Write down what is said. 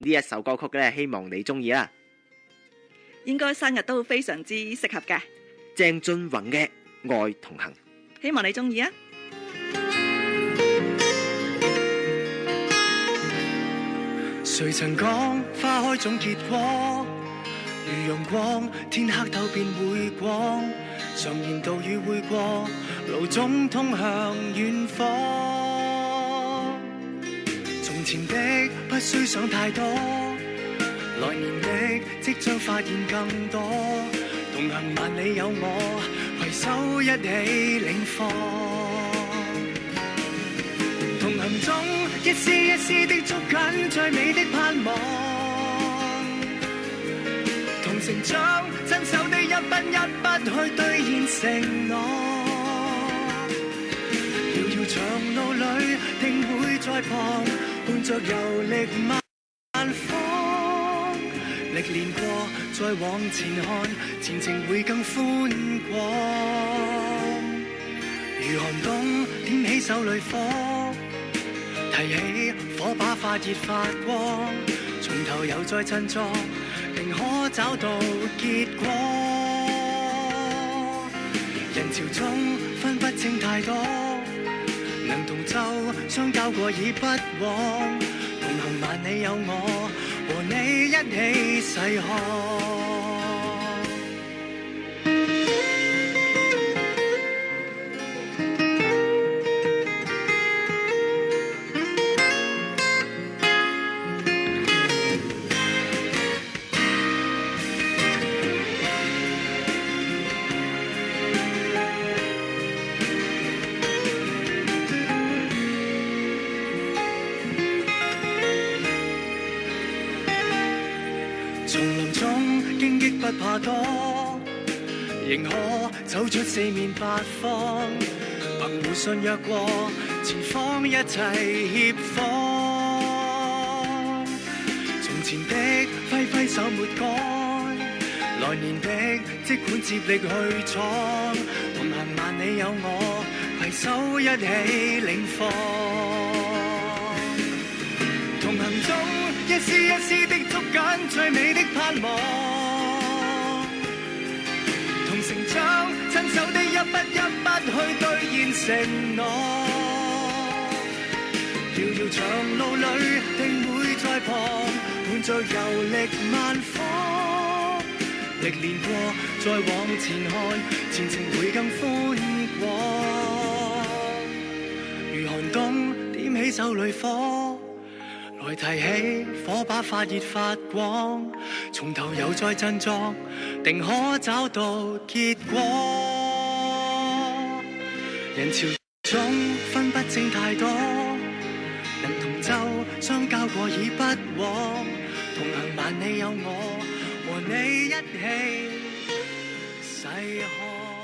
呢一首歌曲咧，希望你中意啦。應該生日都非常之適合嘅。鄭俊弘嘅《愛同行》，希望你中意啊！誰曾講花開總結果，如陽光，天黑透便會光。常言道雨會過，路總通向遠方。從前的不需想太多，來年的即將發現更多。同行萬里有我，攜手一起領放。同行中一絲一絲的捉緊最美的盼望，同成長親手的一筆一筆去兌現承諾。遙遙長路裏定會在旁，伴着遊歷萬方。歷練過再往前看，前程會更寬廣。如寒冬點起手裏火，提起火把發熱發光，從頭又再振作，定可找到結果。人潮中分不清太多，能同舟相交過已不枉。同行萬里有我，和你一起細看。叢林中荊棘不怕多，仍可走出四面八方。憑互信約過，前方一齊協防。從前的揮揮手沒改，來年的即管接力去闖。同行萬里有我，攜手一起領放。同行中一絲一絲的捉緊最美的盼望，同成長親手的一筆一筆去兌現承諾。遙遙長路裏定會在旁，伴着遊歷萬方。歷練過再往前看，前程會更寬廣。如寒冬點起手裏火，來提起火把發熱發光，從頭又再振作，定可找到結果。人潮中分不清太多，能同舟相交過已不枉。同行萬里有我，和你一起細看。